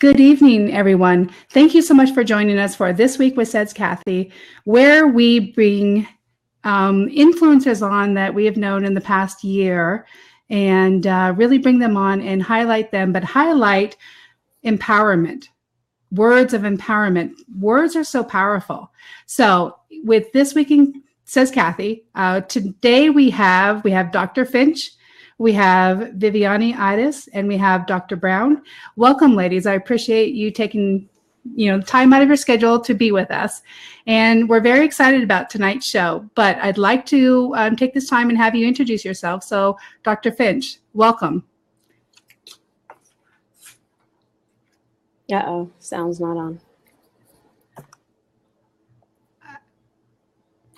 Good evening, everyone. Thank you so much for joining us for This Week with Says Kathy, where we bring influencers on that we have known in the past year and really bring them on and highlight them, but highlight empowerment, words of empowerment. Words are so powerful. So with This Week in Says Kathy, today we have Dr. Finch, we have Viviane Aires, and we have Dr. Brown. Welcome, ladies. I appreciate you taking time out of your schedule to be with us. And we're very excited about tonight's show, but I'd like to take this time and have you introduce yourself. So Dr. Finch, welcome. Uh-oh, sound's not on.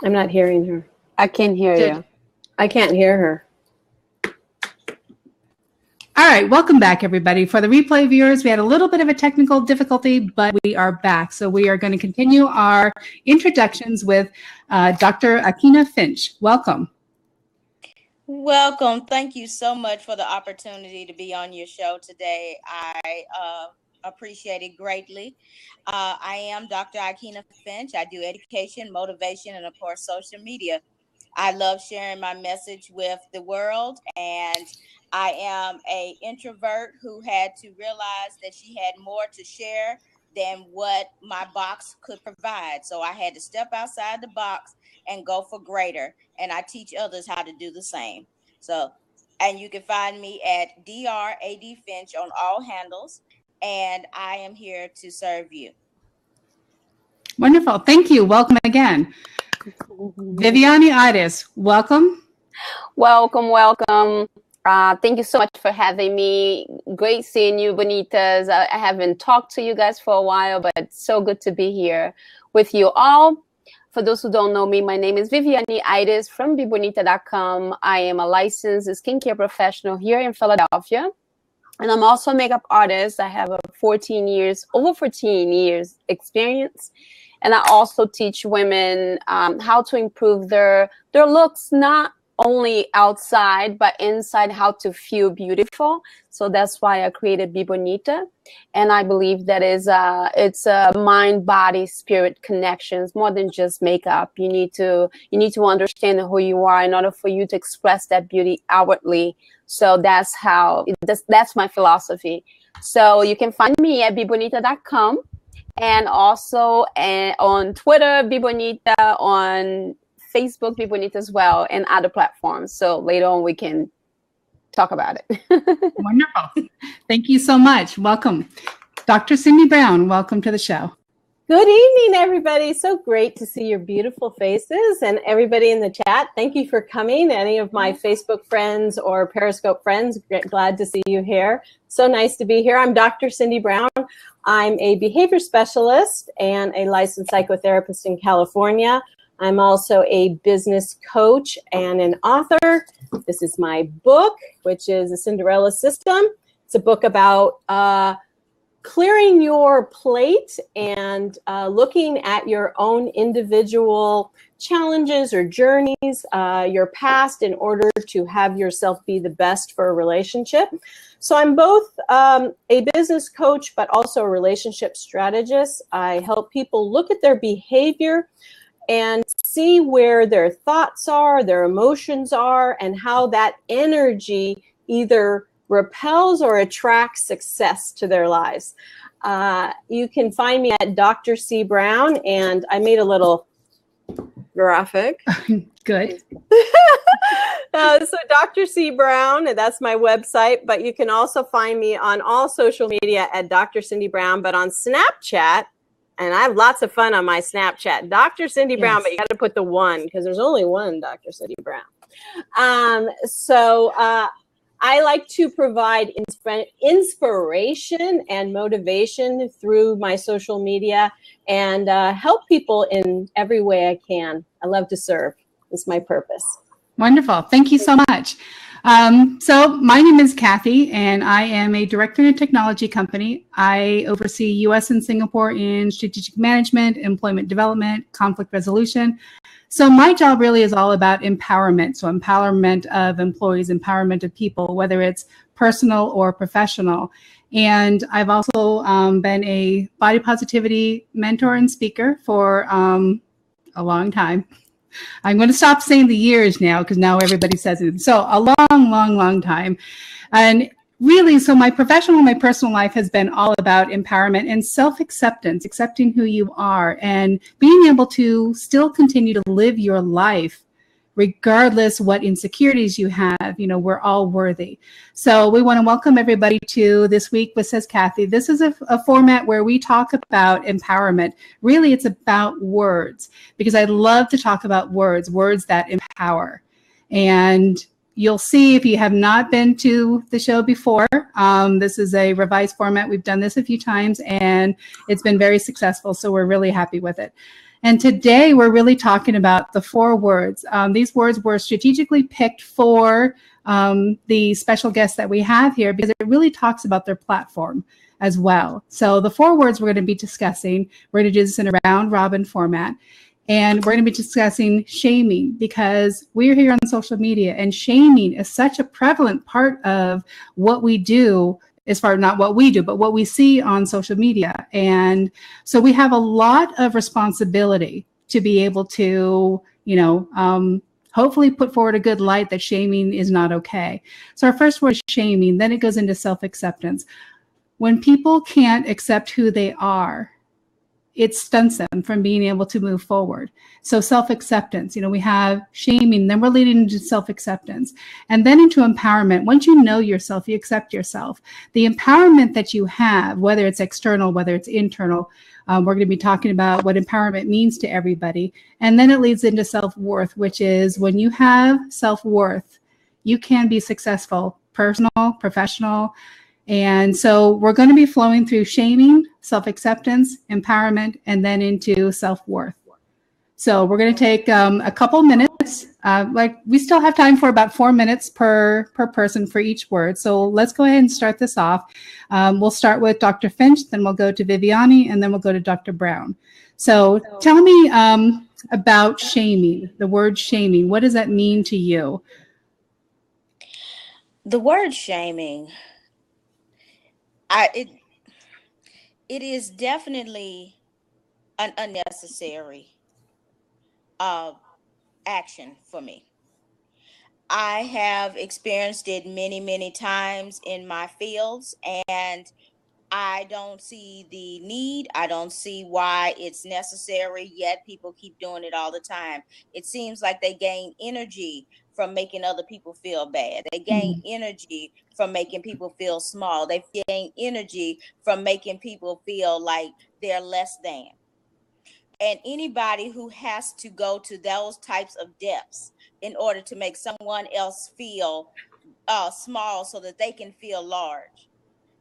I'm not hearing her. I can hear you. I can't hear her. All right, welcome back, everybody. For the replay viewers, we had a little bit of a technical difficulty, but we are back. So we are going to continue our introductions with Dr. Aikyna Finch. Welcome. Welcome. Thank you so much for the opportunity to be on your show today. I appreciate it greatly. I am Dr. Aikyna Finch. I do education, motivation, and of course, social media. I love sharing my message with the world, and I am an introvert who had to realize that she had more to share than what my box could provide. So I had to step outside the box and go for greater. And I teach others how to do the same. So, and you can find me at Dr. A.D. Finch on all handles. And I am here to serve you. Wonderful. Thank you. Welcome again. Viviane Aires, welcome. Welcome. Thank you so much for having me. Great seeing you, Bonitas. I haven't talked to you guys for a while, but it's so good to be here with you all. For those who don't know me, my name is Viviane Aires from BeBonita.com. I am a licensed skincare professional here in Philadelphia. And I'm also a makeup artist. I have over 14 years experience. And I also teach women how to improve their looks, not only outside, but inside, how to feel beautiful. So that's why I created Be Bonita. And I believe that it's a mind, body, spirit connections, more than just makeup. You need to understand who you are in order for you to express that beauty outwardly. So that's my philosophy. So you can find me at BeBonita.com and also on Twitter, Be Bonita, on Facebook, Be Bonita as well, and other platforms. So later on, we can talk about it. Wonderful. Thank you so much. Welcome. Dr. Cindy Brown, welcome to the show. Good evening, everybody. So great to see your beautiful faces, and everybody in the chat. Thank you for coming. Any of my Facebook friends or Periscope friends, glad to see you here. So nice to be here. I'm Dr. Cindy Brown. I'm a behavior specialist and a licensed psychotherapist in California. I'm also a business coach and an author. This is my book, which is The Cinderella System. It's a book about clearing your plate and looking at your own individual challenges or journeys, your past, in order to have yourself be the best for a relationship. So I'm both a business coach, but also a relationship strategist. I help people look at their behavior and see where their thoughts are, their emotions are, and how that energy either repels or attracts success to their lives. You can find me at Dr. C. Brown, and I made a little graphic. Good. So Dr. C. Brown, that's my website, but you can also find me on all social media at Dr. Cindy Brown, but on Snapchat, and I have lots of fun on my Snapchat, Dr. Cindy Brown, but you got to put the one because there's only one Dr. Cindy Brown. I like to provide inspiration and motivation through my social media and help people in every way I can. I love to serve. It's my purpose. Wonderful. Thank you so much. So my name is Kathy, and I am a director in a technology company. I oversee U.S. and Singapore in strategic management, employment development, conflict resolution. So my job really is all about empowerment. So empowerment of employees, empowerment of people, whether it's personal or professional. And I've also been a body positivity mentor and speaker for a long time. I'm going to stop saying the years now because now everybody says it. So a long time. And really, so my professional and my personal life has been all about empowerment and self-acceptance, accepting who you are and being able to still continue to live your life regardless what insecurities you have. You know, we're all worthy. So we want to welcome everybody to This Week with Says Kathy. This is a format where we talk about empowerment. Really, it's about words, because I love to talk about words that empower. And you'll see, if you have not been to the show before, this is a revised format. We've done this a few times and it's been very successful. So we're really happy with it. And today we're really talking about the 4 words. These words were strategically picked for the special guests that we have here because it really talks about their platform as well. So the 4 words we're going to be discussing, we're going to do this in a round robin format. And we're going to be discussing shaming, because we're here on social media and shaming is such a prevalent part of what we do, as far as not what we do, but what we see on social media. And so we have a lot of responsibility to be able to, you know, hopefully put forward a good light that shaming is not okay. So our first word is shaming, then it goes into self-acceptance. When people can't accept who they are, it stunts them from being able to move forward. So self-acceptance, you know, we have shaming, then we're leading into self-acceptance, and then into empowerment. Once you know yourself, you accept yourself. The empowerment that you have, whether it's external, whether it's internal, we're going to be talking about what empowerment means to everybody. And then it leads into self-worth, which is when you have self-worth, you can be successful, personal, professional. And so we're going to be flowing through shaming, self-acceptance, empowerment, and then into self-worth. So we're going to take a couple minutes. Like we still have time for about 4 minutes per person for each word. So let's go ahead and start this off. We'll start with Dr. Finch, then we'll go to Viviane, and then we'll go to Dr. Brown. So tell me about shaming, the word shaming. What does that mean to you? The word shaming, it is definitely an unnecessary action for me. I have experienced it many times in my fields, and I don't see the need. I don't see why it's necessary, yet people keep doing it all the time. It seems like they gain energy from making other people feel bad. They gain energy from making people feel small. They gain energy from making people feel like they're less than. And anybody who has to go to those types of depths in order to make someone else feel small so that they can feel large,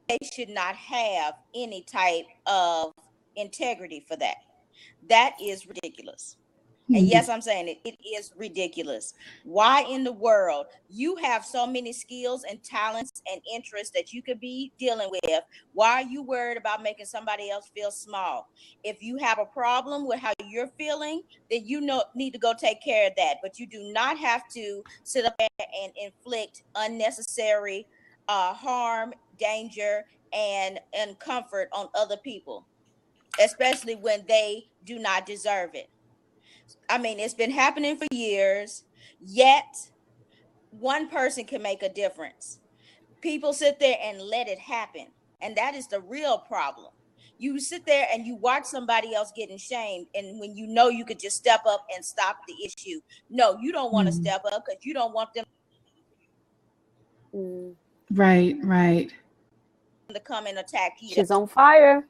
they should not have any type of integrity for that. That is ridiculous. And yes, I'm saying it. It is ridiculous. Why in the world? You have so many skills and talents and interests that you could be dealing with. Why are you worried about making somebody else feel small? If you have a problem with how you're feeling, then you need to go take care of that. But you do not have to sit up there and inflict unnecessary harm, danger, and comfort on other people, especially when they do not deserve it. I mean, it's been happening for years, yet one person can make a difference. People sit there and let it happen. And that is the real problem. You sit there and you watch somebody else getting shamed. And when you know you could just step up and stop the issue. No, you don't want to step up because you don't want them Right. to come and attack you. She's on fire.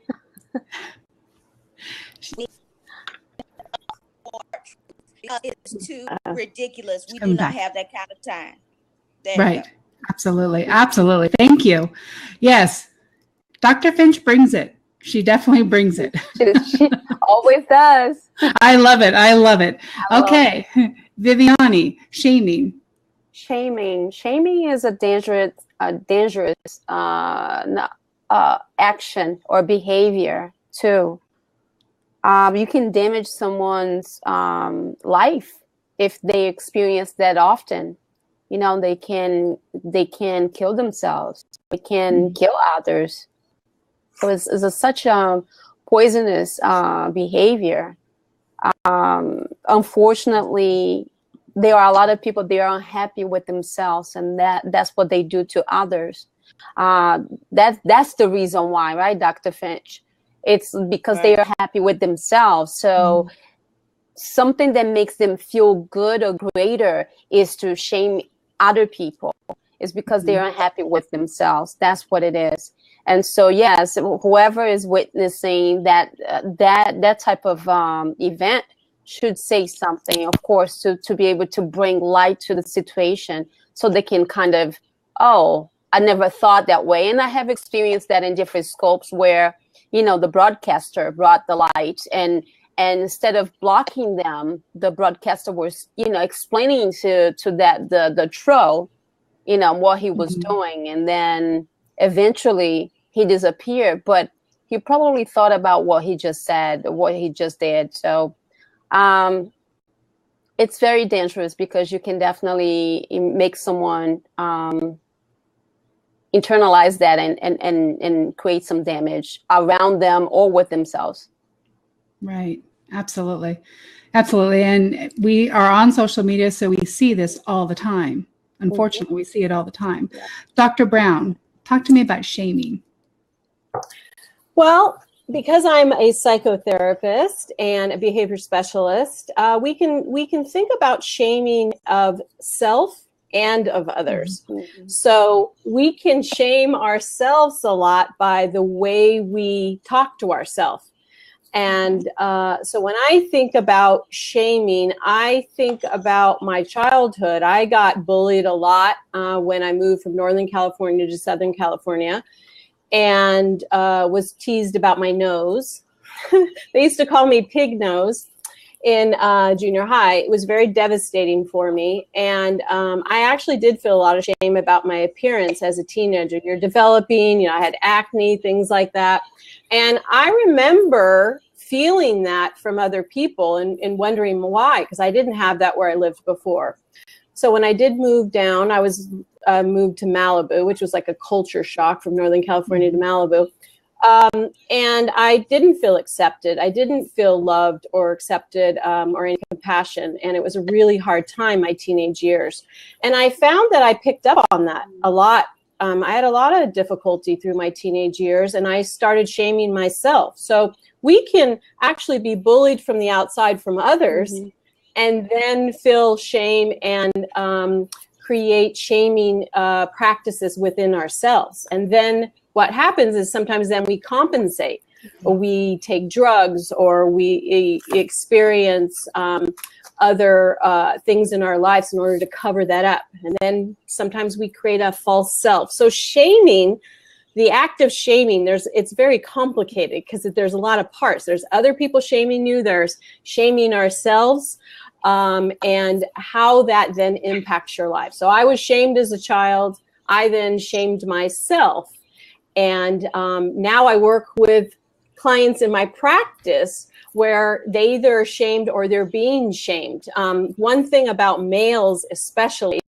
It's too ridiculous. We do not have that kind of time. Right. Absolutely. Thank you. Yes. Dr. Finch brings it. She definitely brings it. She always does. I love it. Okay. Viviane, shaming. Shaming is a dangerous action or behavior too. You can damage someone's life if they experience that often. You know, they can kill themselves. They can kill others. So it's such a poisonous behavior. Unfortunately, there are a lot of people, they are unhappy with themselves, and that's what they do to others. That's the reason why, right, Dr. Finch? It's because they are happy with themselves. So something that makes them feel good or greater is to shame other people. It's because they are unhappy with themselves. That's what it is. And so, yes, whoever is witnessing that type of event should say something, of course, to be able to bring light to the situation, so they can kind of, oh, I never thought that way. And I have experienced that in different scopes where, you know, the broadcaster brought the light, and instead of blocking them, the broadcaster was, you know, explaining to that the troll, you know, what he was doing. And then eventually he disappeared, but he probably thought about what he just said, what he just did. So it's very dangerous, because you can definitely make someone internalize that and create some damage around them or with themselves. Right. Absolutely. Absolutely. And we are on social media, so we see this all the time. Unfortunately, we see it all the time. Yeah. Dr. Brown, talk to me about shaming. Well, because I'm a psychotherapist and a behavior specialist, we can think about shaming of self and of others. So we can shame ourselves a lot by the way we talk to ourselves. And so when I think about shaming, I think about my childhood. I got bullied a lot when I moved from Northern California to Southern California, and was teased about my nose. They used to call me pig nose in junior high. It was very devastating for me. And I actually did feel a lot of shame about my appearance as a teenager. You're developing, you know, I had acne, things like that. And I remember feeling that from other people and wondering why, because I didn't have that where I lived before. So when I did move down, I was moved to Malibu, which was like a culture shock from Northern California to Malibu. And I didn't feel accepted. I didn't feel loved or accepted or any compassion. And it was a really hard time, my teenage years. And I found that I picked up on that a lot. I had a lot of difficulty through my teenage years, and I started shaming myself. So we can actually be bullied from the outside from others, and then feel shame and create shaming practices within ourselves. And then what happens is sometimes then we compensate, or we take drugs, or we experience other things in our lives in order to cover that up. And then sometimes we create a false self. So shaming, the act of shaming, it's very complicated, because there's a lot of parts. There's other people shaming you, there's shaming ourselves, and how that then impacts your life. So I was shamed as a child. I then shamed myself. And now I work with clients in my practice where they either are shamed or they're being shamed. One thing about males especially,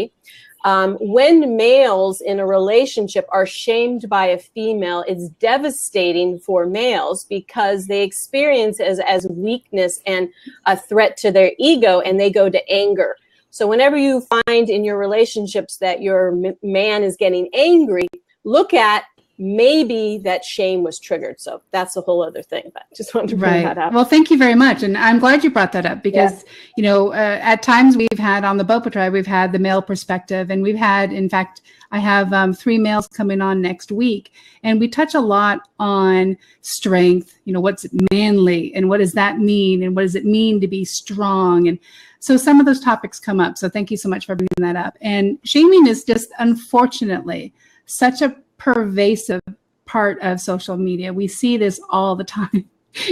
when males in a relationship are shamed by a female, it's devastating for males, because they experience it as weakness and a threat to their ego, and they go to anger. So whenever you find in your relationships that your man is getting angry, look at maybe that shame was triggered. So that's a whole other thing, but just wanted to bring that up. Well, thank you very much. And I'm glad you brought that up, because, you know, at times we've had on the BOPO tribe, we've had the male perspective, and we've had, in fact, I have 3 males coming on next week, and we touch a lot on strength, you know, what's manly and what does that mean? And what does it mean to be strong? And so some of those topics come up. So thank you so much for bringing that up. And shaming is just, unfortunately, such a pervasive part of social media. We see this all the time.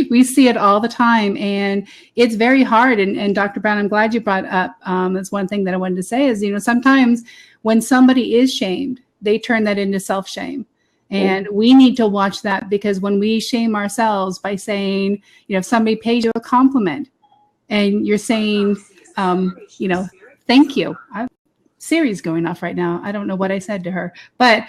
We see it all the time, and it's very hard. And Dr. Brown, I'm glad you brought up, that's one thing that I wanted to say is, you know, sometimes when somebody is shamed, they turn that into self-shame. And we need to watch that, because when we shame ourselves by saying, you know, if somebody pays you a compliment and you're saying, you know, thank you. Siri's going off right now. I don't know what I said to her, but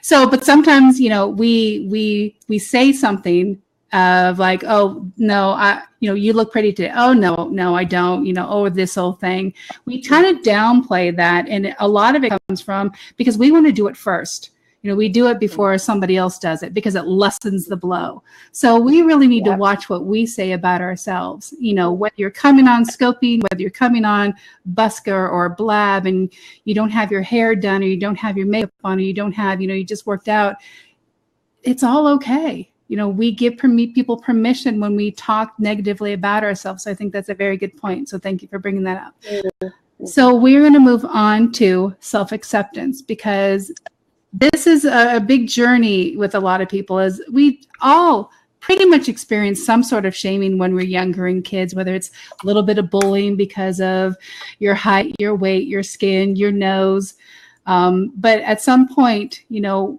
So, but sometimes, we say something of like, oh no, you look pretty today. Oh no, I don't. Oh, this whole thing. We kind of downplay that, and a lot of it comes from because we want to do it first. We do it before somebody else does it because it lessens the blow. So we really need to watch what we say about ourselves. Whether you're coming on Scoping, whether you're coming on Busker or Blab, and you don't have your hair done, or you don't have your makeup on, or you don't have, you just worked out. It's all okay. We give people permission when we talk negatively about ourselves. So I think that's a very good point. So thank you for bringing that up. Mm-hmm. So we're going to move on to self-acceptance, because this is a big journey with a lot of people, as we all pretty much experience some sort of shaming when we're younger and kids, whether it's a little bit of bullying because of your height, your weight, your skin, your nose. But at some point,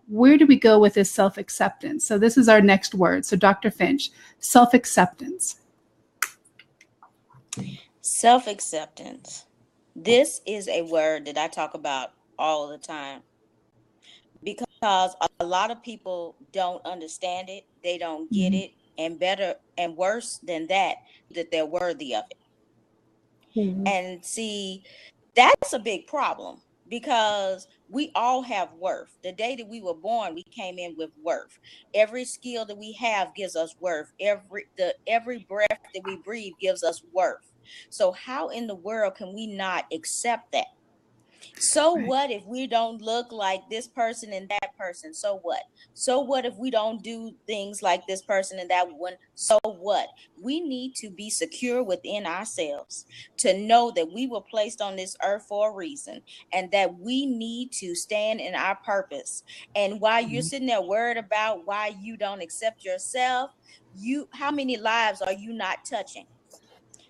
where do we go with this self-acceptance? So this is our next word. So Dr. Finch, self-acceptance. Self-acceptance. This is a word that I talk about all the time, because a lot of people don't understand it. They don't get it. And better and worse than that they're worthy of it. Mm-hmm. And see, that's a big problem, because we all have worth. The day that we were born, we came in with worth. Every skill that we have gives us worth. Every breath that we breathe gives us worth. So how in the world can we not accept that? So what if we don't look like this person and that person? So what? So what if we don't do things like this person and that one? So what? We need to be secure within ourselves to know that we were placed on this earth for a reason, and that we need to stand in our purpose. And while you're sitting there worried about why you don't accept yourself, how many lives are you not touching?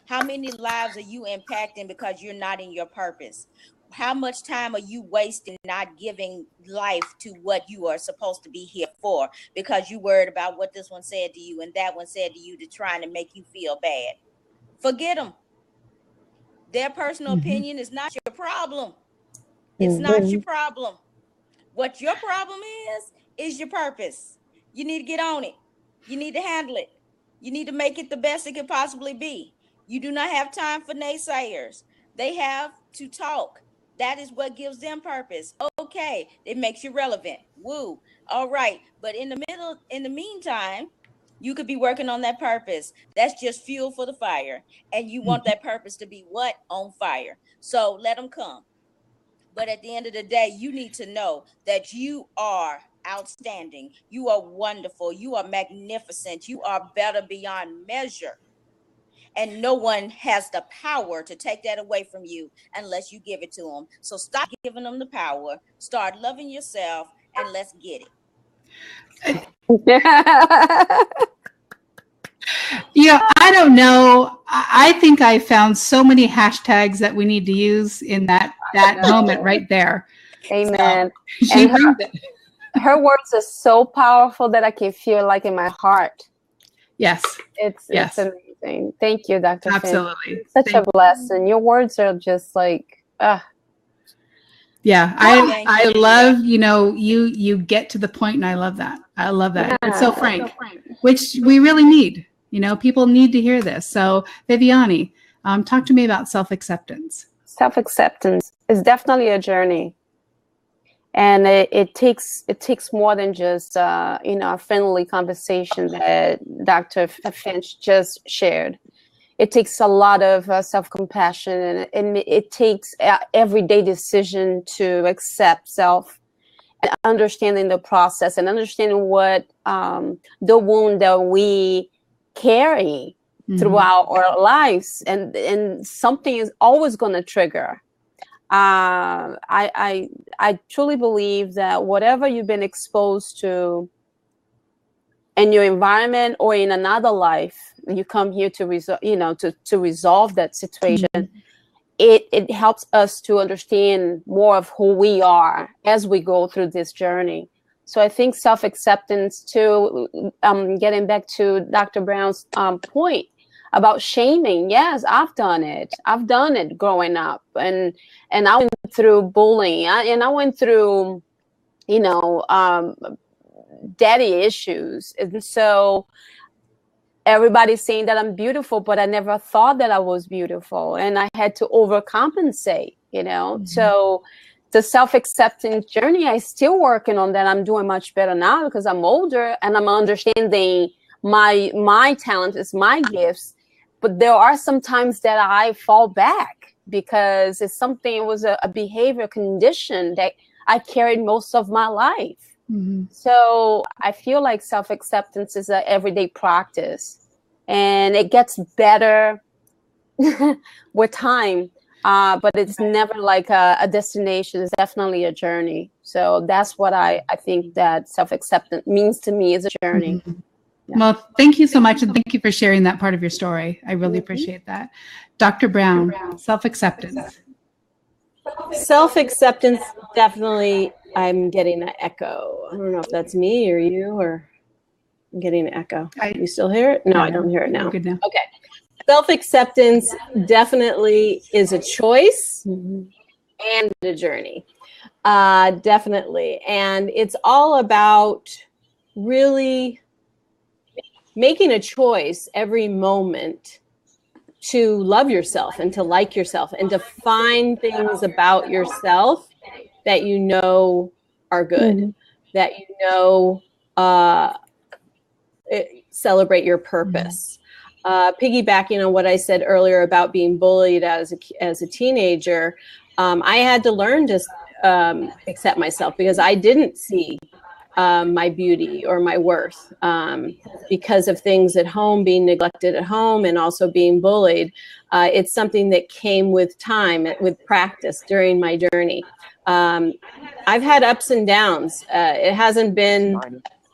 How many lives are you impacting because you're not in your purpose? How much time are you wasting not giving life to what you are supposed to be here for, because you worried about what this one said to you and that one said to you, to trying to make you feel bad? Forget them. Their personal opinion is not your problem. It's not your problem. What your problem is your purpose. You need to get on it. You need to handle it. You need to make it the best it could possibly be. You do not have time for naysayers. They have to talk. That is what gives them purpose. Okay, it makes you relevant. Woo. All right. But in the meantime, you could be working on that purpose. That's just fuel for the fire. And you want that purpose to be what? On fire. So let them come. But at the end of the day, you need to know that you are outstanding. You are wonderful. You are magnificent. You are better beyond measure. And no one has the power to take that away from you unless you give it to them. So stop giving them the power. Start loving yourself, and let's get it. I don't know. I think I found so many hashtags that we need to use in that moment right there. Amen. So, and her words are so powerful that I can feel like in my heart. Yes. It's amazing. Thank you, Dr. Absolutely. Finch. Such a blessing. Your words are just like, Yeah, I love, you get to the point, and I love that. I love that. Yeah. It's so frank, which we really need. People need to hear this. So Viviane, talk to me about self-acceptance. Self-acceptance is definitely a journey. And it takes more than just a friendly conversation that Dr. Finch just shared. It takes a lot of self-compassion, and it takes everyday decision to accept self, and understanding the process, and understanding what the wound that we carry throughout our lives, and something is always going to trigger. I truly believe that whatever you've been exposed to in your environment or in another life, you come here to resolve that situation. It helps us to understand more of who we are as we go through this journey. So I think self-acceptance too, getting back to Dr. Brown's point about shaming. Yes, I've done it. I've done it growing up, and I went through bullying, and I went through, daddy issues. And so everybody's saying that I'm beautiful, but I never thought that I was beautiful. And I had to overcompensate, So the self-acceptance journey, I still working on that. I'm doing much better now because I'm older and I'm understanding my talents, my gifts. But there are some times that I fall back because it was a behavior condition that I carried most of my life. Mm-hmm. So I feel like self-acceptance is an everyday practice, and it gets better with time. But it's never like a destination. It's definitely a journey. So that's what I think that self-acceptance means to me, is a journey. Mm-hmm. Yeah. Well, thank you so much. And thank you for sharing that part of your story. I really appreciate that. Dr. Brown, self-acceptance. Self-acceptance, definitely, I'm getting an echo. I don't know if that's me or you, or I'm getting an echo. You still hear it? No, I don't hear it now. Good now. Okay. Self-acceptance definitely is a choice and a journey. Definitely. And it's all about really making a choice every moment to love yourself and to like yourself and to find things about yourself that are good, that celebrate your purpose. Piggybacking on what I said earlier about being bullied as a teenager, I had to learn to accept myself because I didn't see my beauty or my worth because of things at home, being neglected at home and also being bullied. It's something that came with time, with practice during my journey. I've had ups and downs. It hasn't been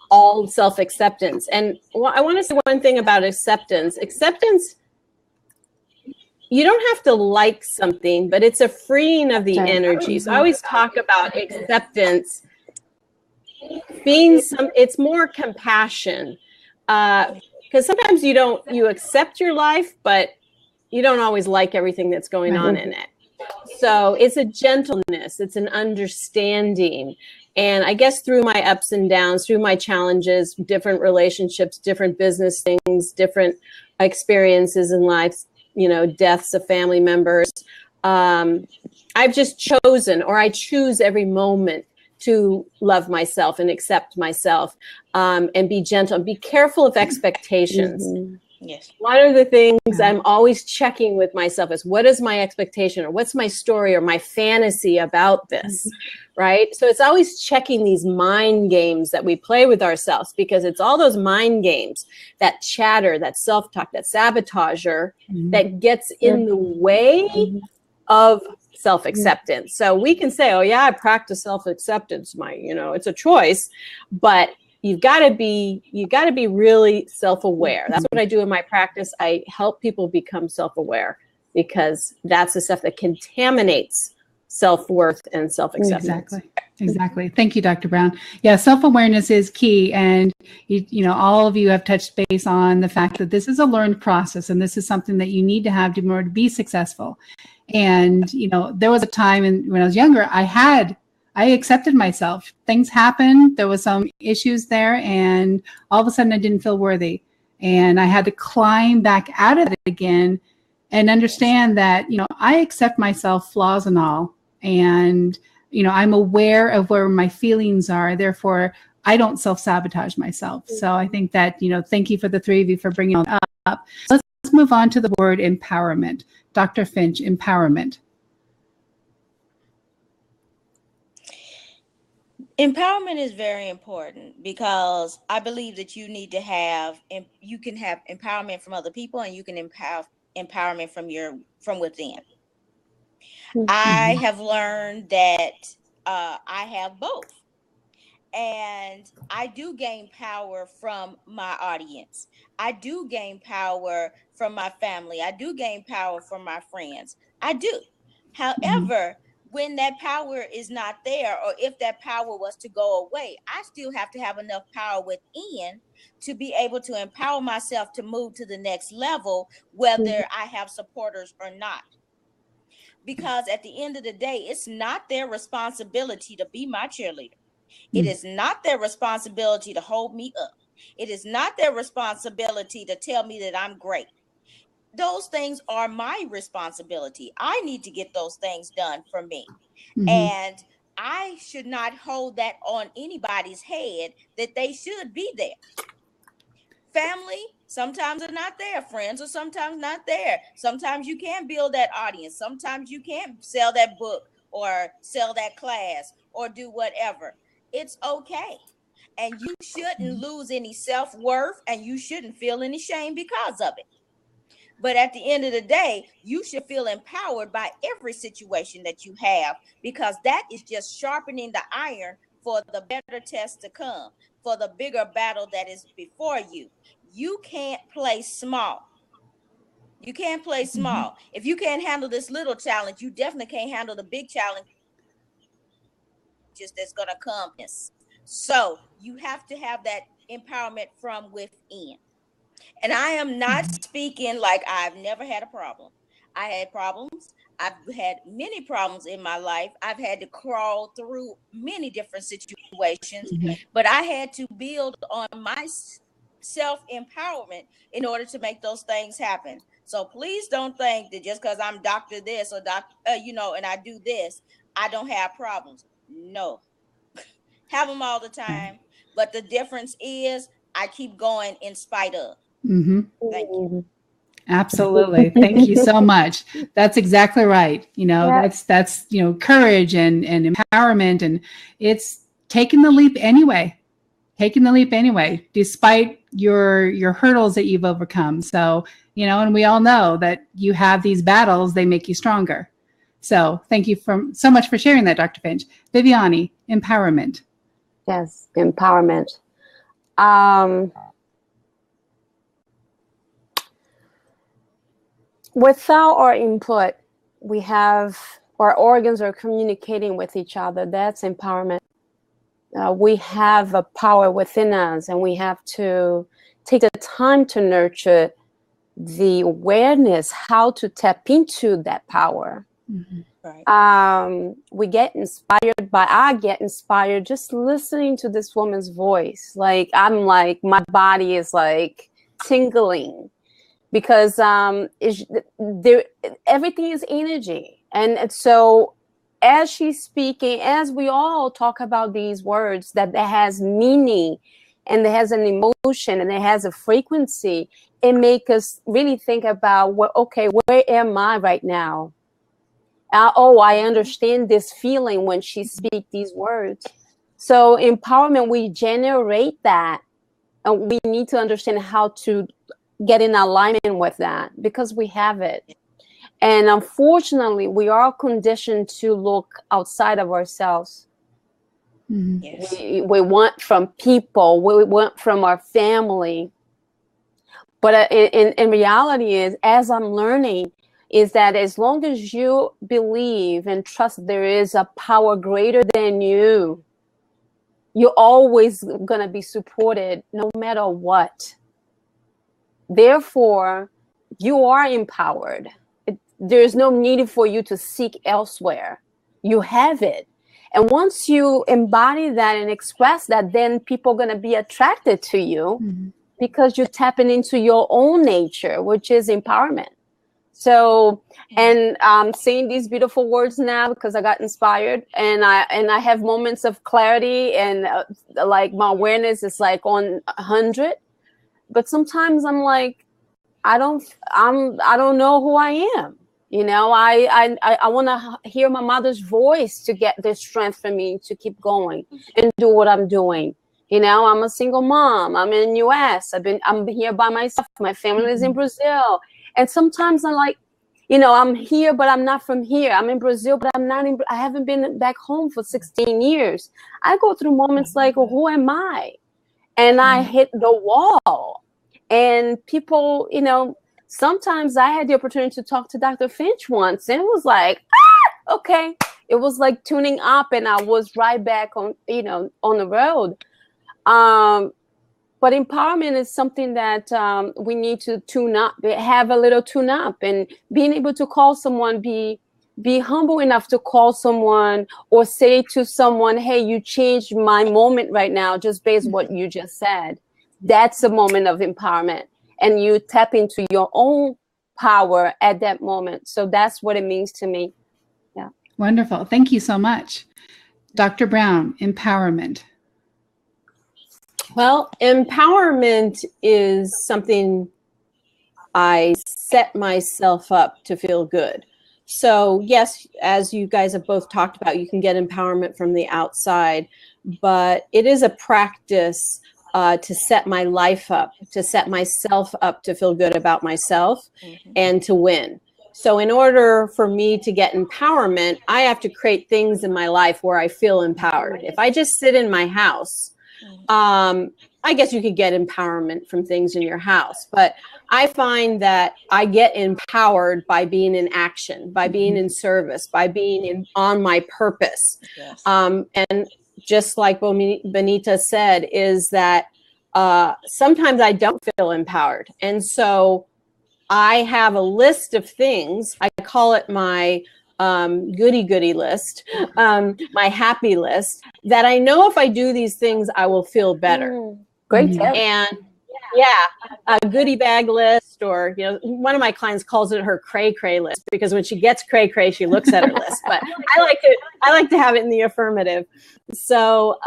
all self-acceptance. And I want to say one thing about acceptance. Acceptance, you don't have to like something, but it's a freeing of the energy. So I always talk about acceptance being it's more compassion, because sometimes you accept your life, but you don't always like everything that's going on in it. So it's a gentleness, it's an understanding. And I guess through my ups and downs, through my challenges, different relationships, different business things, different experiences in life, deaths of family members, I've just chosen, or I choose every moment to love myself and accept myself, and be gentle, be careful of expectations. Yes. One of the things I'm always checking with myself is, what is my expectation, or what's my story or my fantasy about this, right? So it's always checking these mind games that we play with ourselves, because it's all those mind games, that chatter, that self-talk, that sabotager that gets in the way of self-acceptance. So we can say, oh yeah, I practice self-acceptance, it's a choice, but you've got to be really self-aware. That's what I do in my practice. I help people become self-aware, because that's the stuff that contaminates self-worth and self-acceptance. Exactly. Thank you, Dr. Brown. Yeah, self-awareness is key. And, all of you have touched base on the fact that this is a learned process, and this is something that you need to have in order to be successful. And, there was a time when I was younger, I accepted myself. Things happened. There was some issues there, and all of a sudden I didn't feel worthy. And I had to climb back out of it again and understand that, I accept myself, flaws and all. And, I'm aware of where my feelings are. Therefore, I don't self-sabotage myself. So I think that, thank you for the three of you for bringing it up. Let's move on to the word empowerment. Dr. Finch, empowerment. Empowerment is very important, because I believe that you can have empowerment from other people, and you can empowerment from within. I have learned that I have both. And I do gain power from my audience. I do gain power from my family. I do gain power from my friends. I do. However, when that power is not there, or if that power was to go away, I still have to have enough power within to be able to empower myself to move to the next level, whether I have supporters or not. Because at the end of the day, it's not their responsibility to be my cheerleader. It is not their responsibility to hold me up. It is not their responsibility to tell me that I'm great. Those things are my responsibility. I need to get those things done for me. And I should not hold that on anybody's head that they should be there. Family sometimes are not there. Friends are sometimes not there. Sometimes you can't build that audience. Sometimes you can't sell that book or sell that class or do whatever. It's okay. And you shouldn't lose any self-worth, and you shouldn't feel any shame because of it. But at the end of the day, you should feel empowered by every situation that you have, because that is just sharpening the iron for the better test to come, for the bigger battle that is before you. You can't play small. You can't play small. If you can't handle this little challenge, you definitely can't handle the big challenge that's going to come. So you have to have that empowerment from within. And I am not speaking like I've never had a problem. I had problems. I've had many problems in my life. I've had to crawl through many different situations, but I had to build on my self-empowerment in order to make those things happen. So please don't think that just because I'm Dr. this or Dr. And I do this, I don't have problems. No, have them all the time. But the difference is I keep going in spite of. Thank you. Absolutely. Thank you so much. That's exactly right. That's courage and empowerment, and it's taking the leap anyway. Despite your hurdles that you've overcome. So, and we all know that you have these battles, they make you stronger. So thank you so much for sharing that, Dr. Finch. Viviane, empowerment. Yes, empowerment. Without our input, we have our organs are communicating with each other. That's empowerment. We have a power within us, and we have to take the time to nurture the awareness, how to tap into that power. Right. I get inspired just listening to this woman's voice. Like, my body is like tingling, because everything is energy. And so as she's speaking, as we all talk about these words that has meaning and it has an emotion and it has a frequency, it makes us really think about, where am I right now? I understand this feeling when she speaks these words. So empowerment, we generate that, and we need to understand how to get in alignment with that, because we have it. And unfortunately, we are conditioned to look outside of ourselves. Yes. We want from people, we want from our family. But in reality is, as I'm learning, is that as long as you believe and trust there is a power greater than you, you're always going to be supported no matter what. Therefore, you are empowered. There's no need for you to seek elsewhere. You have it. And once you embody that and express that, then people are going to be attracted to you, because you're tapping into your own nature, which is empowerment. So, and I'm saying these beautiful words now because I got inspired, and I have moments of clarity, and like my awareness is like on 100. But sometimes I'm like, I don't know who I am. I want to hear my mother's voice to get the strength for me to keep going and do what I'm doing. I'm a single mom. I'm in the US. I'm here by myself. My family is in Brazil. And sometimes I'm like, I'm here, but I'm not from here. I'm in Brazil, but I haven't been back home for 16 years. I go through moments like, well, who am I? And I hit the wall. And people, sometimes I had the opportunity to talk to Dr. Finch once, and it was like, okay. It was like tuning up, and I was right back on, on the road. But empowerment is something that we need to tune up, have a little tune up, and being able to call someone, be be humble enough to call someone or say to someone, hey, you changed my moment right now just based on what you just said. That's a moment of empowerment. And you tap into your own power at that moment. So that's what it means to me. Yeah. Wonderful. Thank you so much. Dr. Brown, empowerment. Well, empowerment is something I set myself up to feel good. So yes, as you guys have both talked about, you can get empowerment from the outside, but it is a practice to set my life up, to set myself up to feel good about myself and to win. So in order for me to get empowerment, I have to create things in my life where I feel empowered. If I just sit in my house, I guess you could get empowerment from things in your house, but I find that I get empowered by being in action, by being in service, by being on my purpose. Yes. And just like Benita said, is that sometimes I don't feel empowered. And so I have a list of things. I call it my goody list, my happy list, that I know if I do these things, I will feel better. Great tip. And yeah, a goodie bag list, or, you know, one of my clients calls it her cray list, because when she gets cray, she looks at her list. But I like to have it in the affirmative. So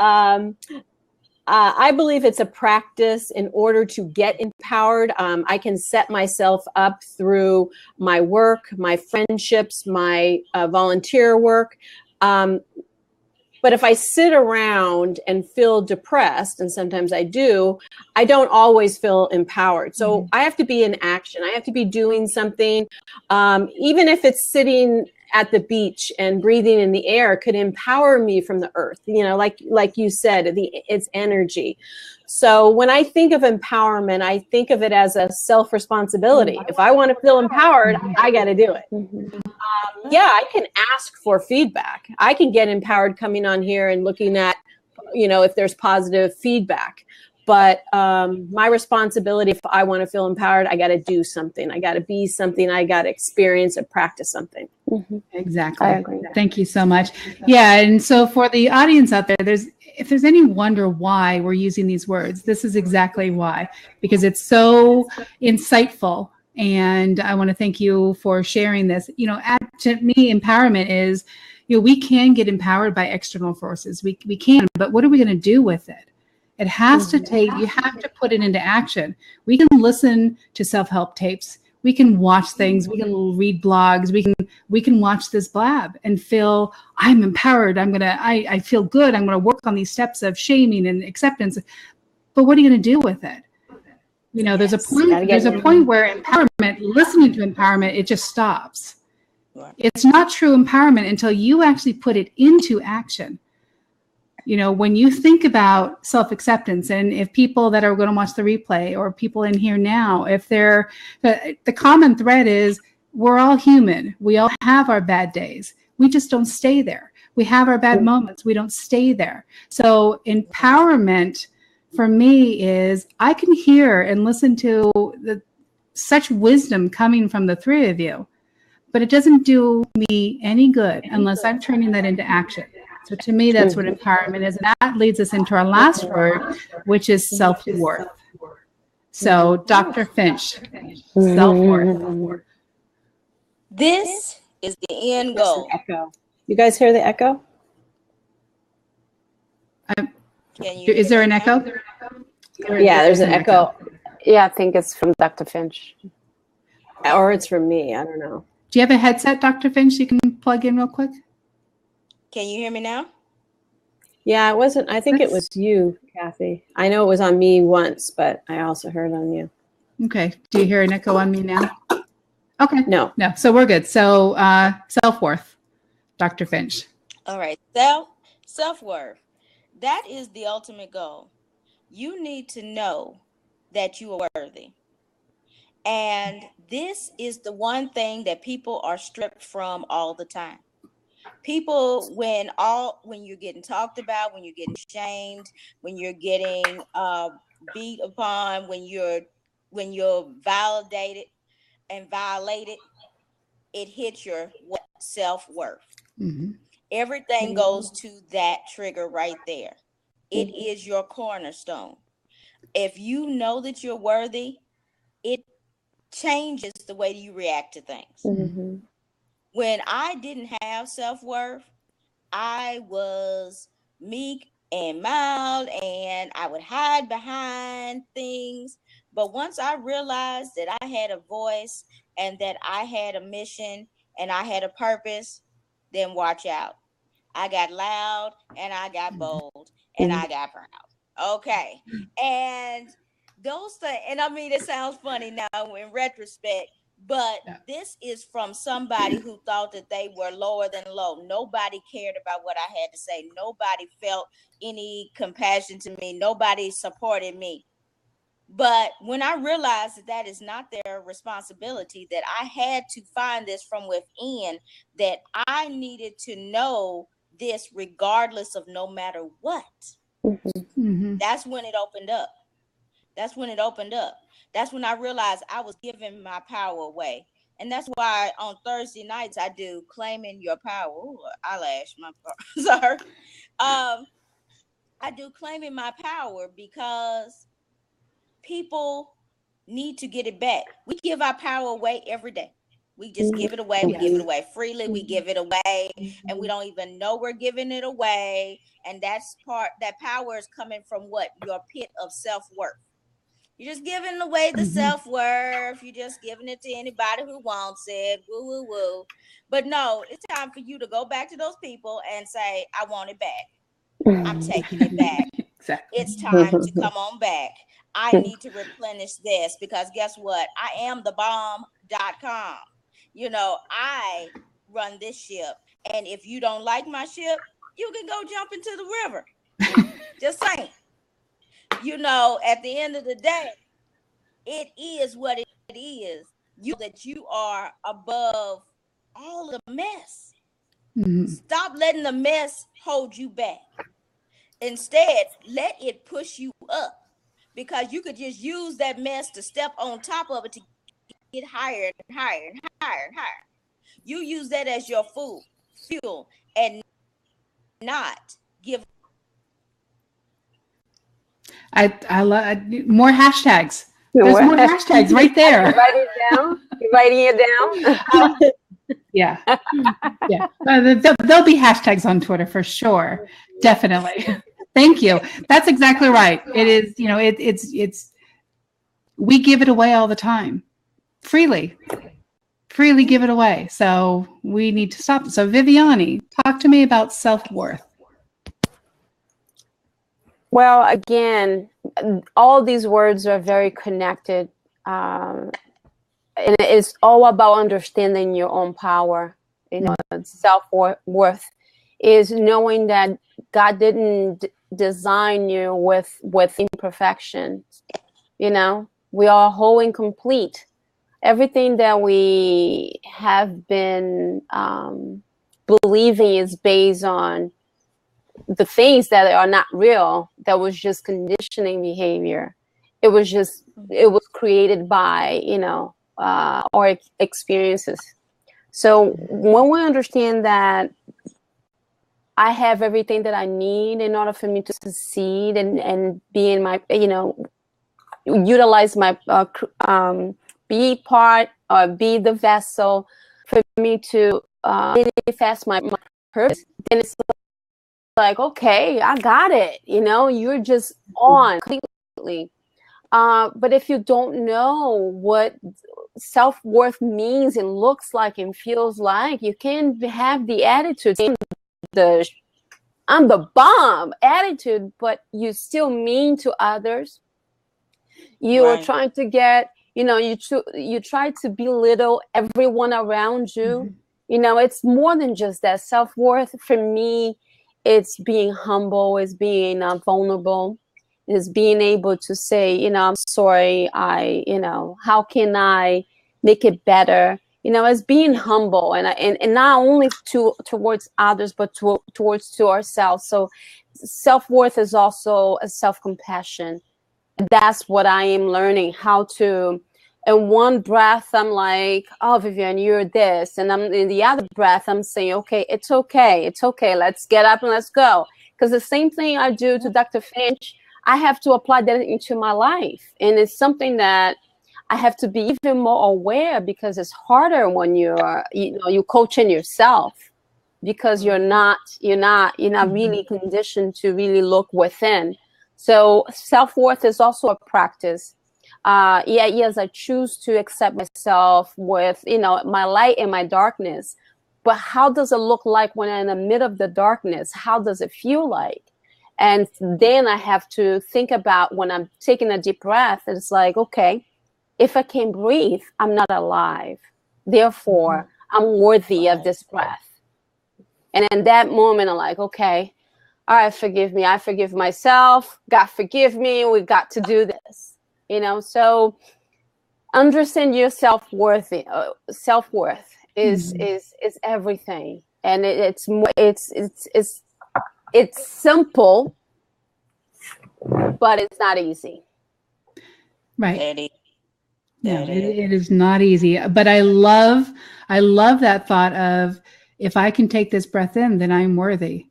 I believe it's a practice in order to get empowered. I can set myself up through my work, my friendships, my volunteer work. But if I sit around and feel depressed, and sometimes I do, I don't always feel empowered. So I have to be in action. I have to be doing something, even if it's sitting at the beach and breathing in the air could empower me from the earth. You know, like you said, it's energy. So when I think of empowerment, I think of it as a self-responsibility. If I want to feel empowered, I got to do it. Yeah, I can ask for feedback. I can get empowered coming on here and looking at, you know, if there's positive feedback. But my responsibility, if I want to feel empowered, I got to do something. I got to be something. I got to experience and practice something. Exactly. I agree. Thank you so much. Yeah. And so for the audience out there, if there's any wonder why we're using these words, this is exactly why, because it's so insightful. And I want to thank you for sharing this. You know, to me, empowerment is, you know, we can get empowered by external forces. We can, but what are we going to do with it? It has to take, you have to put it into action. We can listen to self-help tapes. We can watch things. We can read blogs. We can watch this Blab and feel, I'm empowered. I feel good. I'm going to work on these steps of shaming and acceptance. But what are you going to do with it? You know, there's a point where empowerment, listening to empowerment, it just stops. It's not true empowerment until you actually put it into action. You know, when you think about self-acceptance, and if people that are going to watch the replay or people in here now, if they're, the common thread is we're all human. We all have our bad days. We just don't stay there. We have our bad moments. We don't stay there. So empowerment for me is I can hear and listen to such wisdom coming from the three of you, but it doesn't do me any good unless I'm turning that into action. So to me, that's what empowerment is. And that leads us into our last word, which is self-worth. So Dr. Finch, self-worth. This is the end goal. Echo. You guys hear the echo? Is there an echo? Yeah, there's an echo. Yeah, I think it's from Dr. Finch. Or it's from me. I don't know. Do you have a headset, Dr. Finch, you can plug in real quick? Can you hear me now? Yeah, it wasn't. I think it was you, Kathy. I know it was on me once, but I also heard on you. Okay. Do you hear an echo on me now? Okay. No. So we're good. So self-worth, Dr. Finch. All right. Self-worth. That is the ultimate goal. You need to know that you are worthy. And this is the one thing that people are stripped from all the time. People, when you're getting talked about, when you're getting shamed, when you're getting beat upon, when you're validated and violated, it hits your what? self-worth. Mm-hmm. Everything goes to that trigger right there. It is your cornerstone. If you know that you're worthy, it changes the way you react to things. Mm-hmm. When I didn't have self-worth, I was meek and mild, and I would hide behind things. But once I realized that I had a voice and that I had a mission and I had a purpose, then watch out. I got loud and I got bold and I got proud. Okay. And those things, and I mean, it sounds funny now in retrospect, but this is from somebody who thought that they were lower than low. Nobody cared about what I had to say. Nobody felt any compassion to me. Nobody supported me. But when I realized that that is not their responsibility, that I had to find this from within, that I needed to know this regardless of no matter what. Mm-hmm. That's when it opened up. That's when it opened up. That's when I realized I was giving my power away. And that's why on Thursday nights I do Claiming Your Power. Ooh, eyelash, my sorry. I do Claiming My Power because people need to get it back. We give our power away every day. We just give it away. We give it away freely. We give it away, and we don't even know we're giving it away. And that's that power is coming from what? Your pit of self-worth. You're just giving away the self-worth. You're just giving it to anybody who wants it. Woo, woo, woo. But no, it's time for you to go back to those people and say, I want it back. I'm taking it back. Exactly. It's time to come on back. I need to replenish this because guess what? I am the bomb.com. You know, I run this ship. And if you don't like my ship, you can go jump into the river. Just saying. You know, at the end of the day, it is what it is. You know that you are above all the mess. Mm-hmm. Stop letting the mess hold you back. Instead, let it push you up. Because you could just use that mess to step on top of it to get higher and higher and higher and higher. You use that as your fuel and not give. I love more hashtags. There's more hashtags right there. You write it down. You writing it down? Yeah. Yeah. There'll be hashtags on Twitter for sure. Definitely. Thank you. That's exactly right. It is, you know, it's we give it away all the time. Freely give it away. So we need to stop. So Viviane, talk to me about self-worth. Well, again, all these words are very connected. And it's all about understanding your own power. You know, self-worth is knowing that God didn't design you with imperfection. You know, we are whole and complete. Everything that we have been believing is based on the things that are not real. That was just conditioning behavior. It was created by, you know, our experiences. So when we understand that I have everything that I need in order for me to succeed and be in my, you know, utilize my, be part or be the vessel for me to manifest my purpose, then it's like, okay, I got it. You know, you're just on completely. But if you don't know what self-worth means and looks like and feels like, you can have the attitude, I'm the bomb attitude, but you still mean to others. You are trying to get, you know, you try to belittle everyone around you. You know, it's more than just that. Self-worth for me, it's being humble, it's being vulnerable, is being able to say, you know, I'm sorry, you know, how can I make it better? You know, as being humble and not only towards others, but towards ourselves. So self-worth is also a self-compassion. That's what I am learning, how to in one breath, I'm like, oh, Viviane, you're this. And I'm in the other breath, I'm saying, okay, it's okay. It's okay. Let's get up and let's go. Because the same thing I do to Dr. Finch, I have to apply that into my life. And it's something that I have to be even more aware, because it's harder when you're coaching yourself, because you're not really conditioned to really look within. So self-worth is also a practice. Yes, I choose to accept myself with, my light and my darkness. But how does it look like when I'm in the middle of the darkness? How does it feel like? And then I have to think about, when I'm taking a deep breath, it's like, okay, if I can breathe, I'm not alive. Therefore, I'm worthy of this breath. And in that moment, I'm like, okay, all right, forgive me. I forgive myself. God, forgive me. We got to do this. So understand your self-worth. Self-worth is everything. And it's simple, but it's not easy. Right. No, it is not easy. But I love that thought of, if I can take this breath in, then I'm worthy.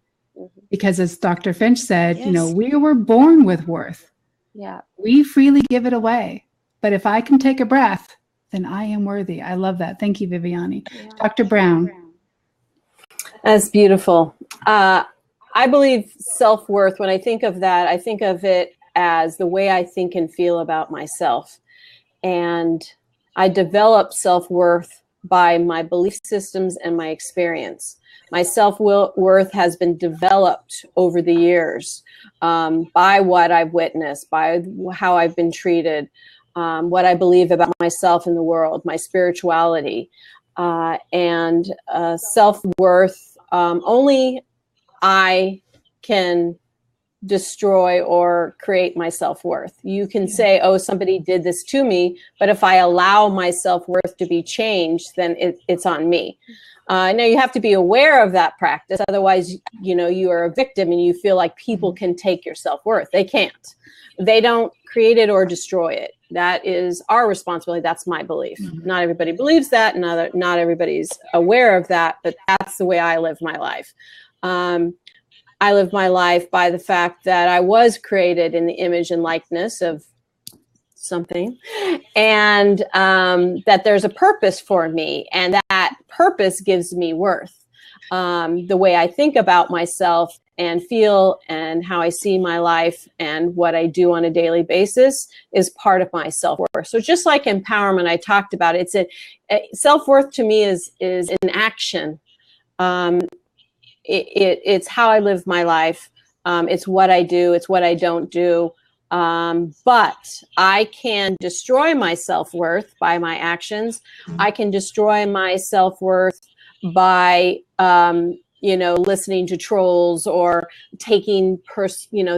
Because as Dr. Finch said, Yes. we were born with worth. Yeah. We freely give it away. But if I can take a breath, then I am worthy. I love that. Thank you, Viviane. Yeah. Dr. Brown. That's beautiful. I believe self-worth, when I think of that, I think of it as the way I think and feel about myself. And I develop self-worth by my belief systems and my experience. My self-worth has been developed over the years by what I've witnessed, by how I've been treated, what I believe about myself in the world, my spirituality, and self-worth. Only I can destroy or create my self-worth. You can say, oh, somebody did this to me, but if I allow my self-worth to be changed, then it's on me. Now you have to be aware of that practice. Otherwise, you are a victim and you feel like people can take your self-worth. They can't. They don't create it or destroy it. That is our responsibility. That's my belief. Not everybody believes that. Not everybody's aware of that, but that's the way I live my life. I live my life by the fact that I was created in the image and likeness of something, and that there's a purpose for me, and that purpose gives me worth. The way I think about myself and feel and how I see my life and what I do on a daily basis is part of my self-worth. So just like empowerment, I talked about, it's self-worth to me is an action. It's how I live my life. It's what I do. It's what I don't do. But I can destroy my self-worth by my actions. I can destroy my self-worth by, listening to trolls, or taking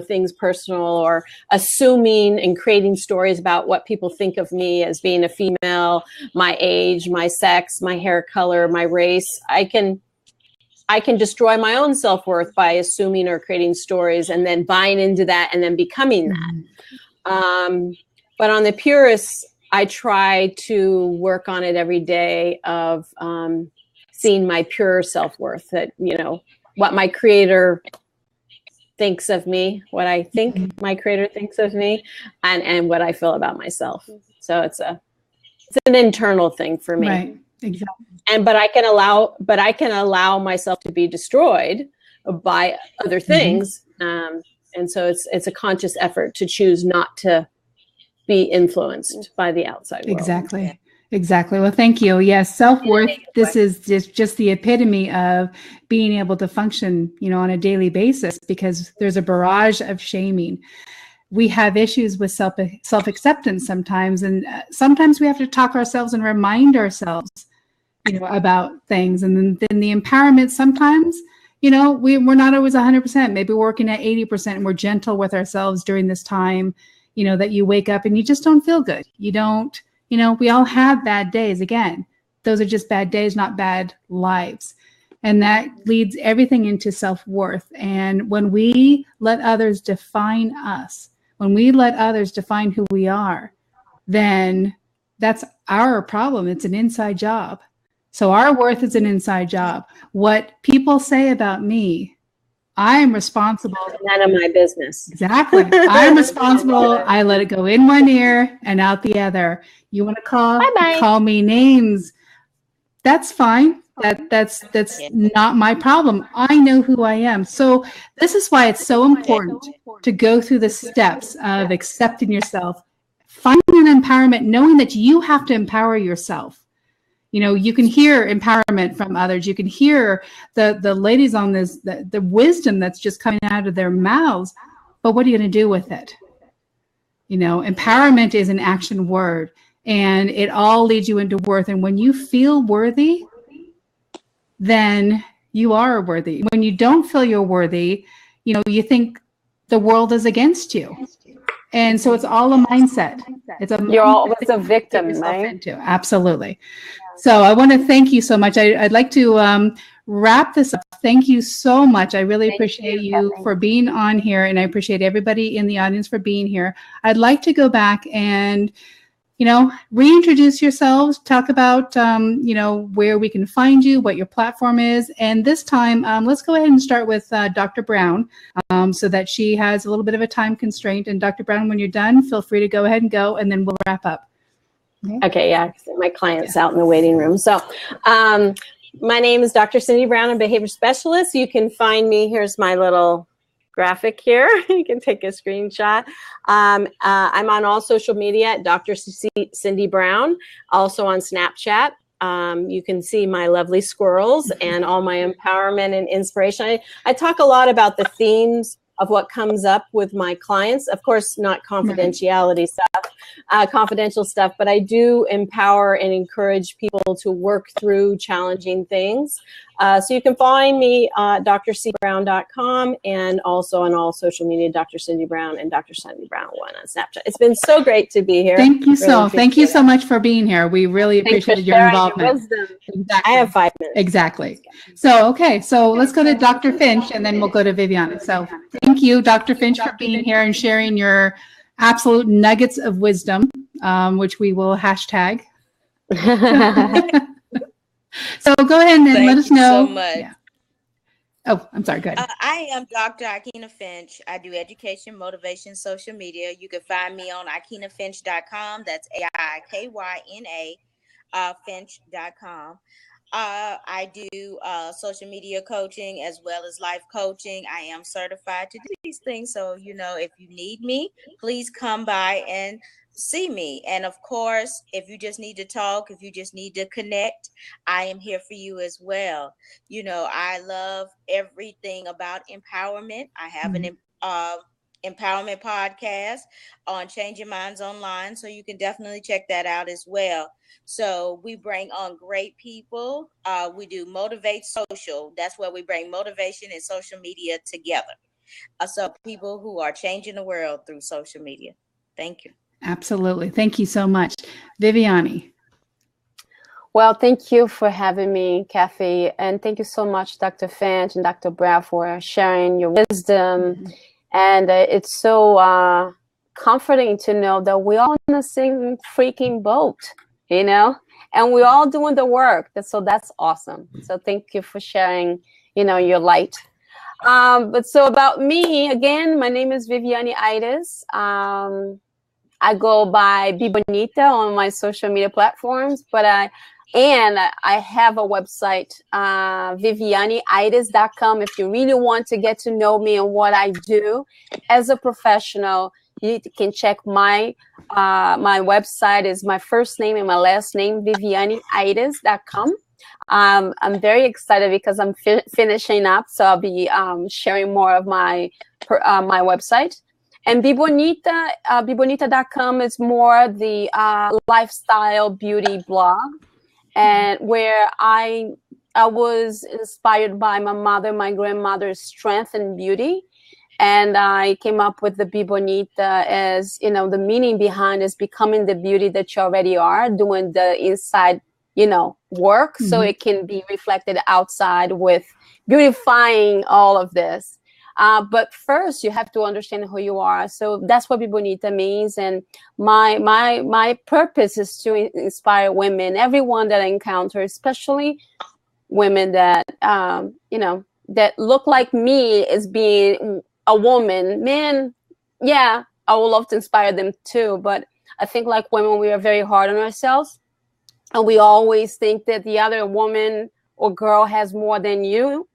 things personal, or assuming and creating stories about what people think of me as being a female, my age, my sex, my hair color, my race. I can destroy my own self-worth by assuming or creating stories and then buying into that and then becoming that. But on the purest, I try to work on it every day of seeing my pure self-worth, that, what my creator thinks of me, what I think my creator thinks of me, and what I feel about myself. So it's an internal thing for me. Right. Exactly. But I can allow myself to be destroyed by other things. And so it's a conscious effort to choose not to be influenced by the outside world. Exactly. Exactly. Well, thank you. Yes. Self-worth. This is just the epitome of being able to function, on a daily basis, because there's a barrage of shaming. We have issues with self-acceptance sometimes. And sometimes we have to talk ourselves and remind ourselves, about things. And then the empowerment, sometimes, we're not always 100%. Maybe we're working at 80%, and we're gentle with ourselves during this time, that you wake up and you just don't feel good. You don't, we all have bad days. Again, those are just bad days, not bad lives. And that leads everything into self-worth. And when we let others define us, when we let others define who we are, then That's our problem. It's an inside job. So our worth is an inside job. What people say about me, I am responsible. None of my business. Exactly. I'm responsible. I let it go in one ear and out the other. You want to call me names? That's fine. That's not my problem. I know who I am. So this is why it's so important to go through the steps of accepting yourself, finding an empowerment, knowing that you have to empower yourself. You know, you can hear empowerment from others. You can hear the ladies on this, the wisdom that's just coming out of their mouths. But what are you going to do with it? You know, empowerment is an action word, and it all leads you into worth. And when you feel worthy, then you are worthy. When you don't feel you're worthy, you know, you think the world is against you. And so it's all a mindset. You're always a victim, right? Absolutely. So I want to thank you so much. I'd like to wrap this up. Thank you so much. I really appreciate you for being on here, and I appreciate everybody in the audience for being here. I'd like to go back and, you know, reintroduce yourselves, talk about, you know, where we can find you, what your platform is. And this time, let's go ahead and start with Dr. Brown, so that she has a little bit of a time constraint. And Dr. Brown, when you're done, feel free to go ahead and go, and then we'll wrap up. Okay, yeah, my client's out in the waiting room. So my name is Dr. Cindy Brown, a behavior specialist. You can find me, here's my little graphic here. You can take a screenshot. I'm on all social media at Dr. Cindy Brown, also on Snapchat. You can see my lovely squirrels and all my empowerment and inspiration. I talk a lot about the themes of what comes up with my clients. Of course, not confidentiality stuff, confidential stuff, but I do empower and encourage people to work through challenging things. So you can find me drcbrown.com and also on all social media, Dr. Cindy Brown and Dr. Cindy Brown 1 on Snapchat. It's been so great to be here. Thank you Thank you so much for being here. We really appreciate your involvement. Exactly. I have 5 minutes. Exactly. So, okay. So let's go to Dr. Finch, and then we'll go to Viviane. So thank you, Dr. Finch, for being here and sharing your absolute nuggets of wisdom, which we will hashtag. So go ahead and let us know. Thank you so much. Yeah. Oh, I'm sorry. Go ahead. I am Dr. Aikyna Finch. I do education, motivation, social media. You can find me on AikynaFinch.com. That's AIKYNA Finch.com. I do social media coaching as well as life coaching. I am certified to do these things. So, you know, if you need me, please come by and see me. And of course, if you just need to talk, if you just need to connect, I am here for you as well. You know, I love everything about empowerment. I have an empowerment podcast on Changing Minds Online, so you can definitely check that out as well. So we bring on great people. We do Motivate Social. That's where we bring motivation and social media together. So people who are changing the world through social media. Thank you. Absolutely. Thank you so much. Viviane. Well, thank you for having me, Kathy. And thank you so much, Dr. Finch and Dr. Brown, for sharing your wisdom. And it's so comforting to know that we're all in the same freaking boat, you know, and we're all doing the work. So that's awesome. So thank you for sharing, you know, your light. But so about me, again, my name is Viviane Aires. I go by Be Bonita on my social media platforms, but I have a website, vivianeaires.com. If you really want to get to know me and what I do as a professional, you can check my website. Is my first name and my last name, vivianeaires.com. I'm very excited because I'm finishing up, so I'll be sharing more of my website. And Be Bonita, BeBonita.com is more the lifestyle beauty blog, and where I was inspired by my mother, my grandmother's strength and beauty, and I came up with the Be Bonita as, you know, the meaning behind is becoming the beauty that you already are, doing the inside, you know, work, so it can be reflected outside with beautifying all of this. But first, you have to understand who you are. So that's what Bibonita means. And my purpose is to inspire women, everyone that I encounter, especially women that, that look like me as being a woman. Men, yeah, I would love to inspire them too. But I think like women, we are very hard on ourselves. And we always think that the other woman or girl has more than you.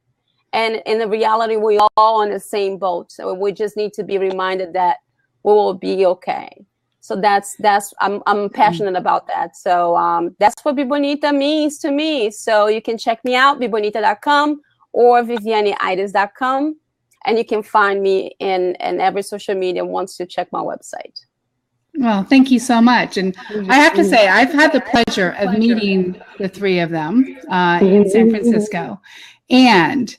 And in the reality, we all on the same boat. So we just need to be reminded that we will be okay. So I'm passionate about that. So that's what Bibonita means to me. So you can check me out, bibonita.com or vivianeaires.com. And you can find me in every social media once you check my website. Well, thank you so much. And I have to say, I've had the pleasure of meeting the three of them in San Francisco. And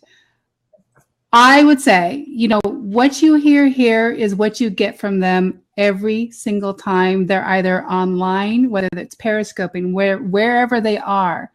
I would say, what you hear here is what you get from them every single time they're either online, whether it's periscoping, wherever they are.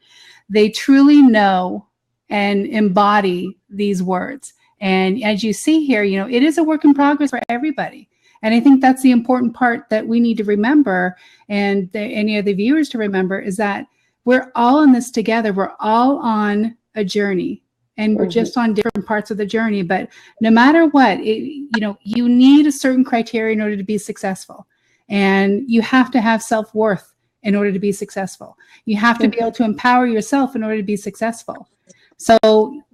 They truly know and embody these words. And as you see here, it is a work in progress for everybody. And I think that's the important part that we need to remember, and any of the viewers to remember, is that we're all in this together. We're all on a journey, and we're just on different parts of the journey. But no matter what, you need a certain criteria in order to be successful. And you have to have self-worth in order to be successful. You have to be able to empower yourself in order to be successful. So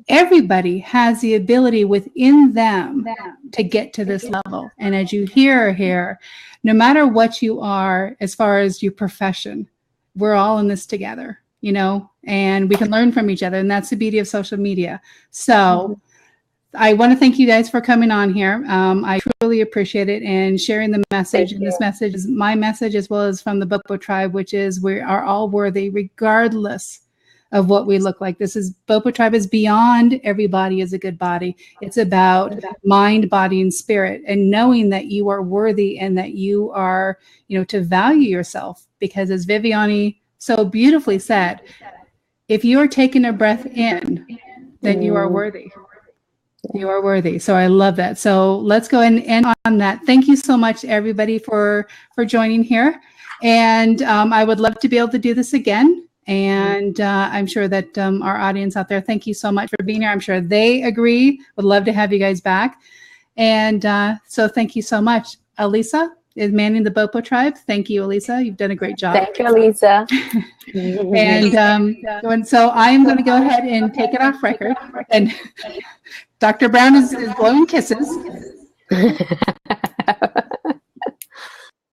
everybody has the ability within them to get to this level. And as you hear here, no matter what you are, as far as your profession, we're all in this together, and we can learn from each other. And that's the beauty of social media. So I want to thank you guys for coming on here. I truly appreciate it, and sharing the message. And this message is my message, as well as from the BOPO tribe, which is we are all worthy, regardless of what we look like. BOPO tribe is beyond everybody is a good body. It's about mind, body, and spirit, and knowing that you are worthy and that you are, to value yourself. Because as Viviane so beautifully said, if you are taking a breath in, then you are worthy. You are worthy. So I love that. So let's go and end on that. Thank you so much, everybody, for joining here. And I would love to be able to do this again. And I'm sure that our audience out there, thank you so much for being here. I'm sure they agree. Would love to have you guys back. And so thank you so much. Elisa is manning the BOPO tribe. Thank you, Elisa. You've done a great job. Thank you, Elisa. And so I am going to go ahead and take it off record. And Dr. Brown is blowing kisses.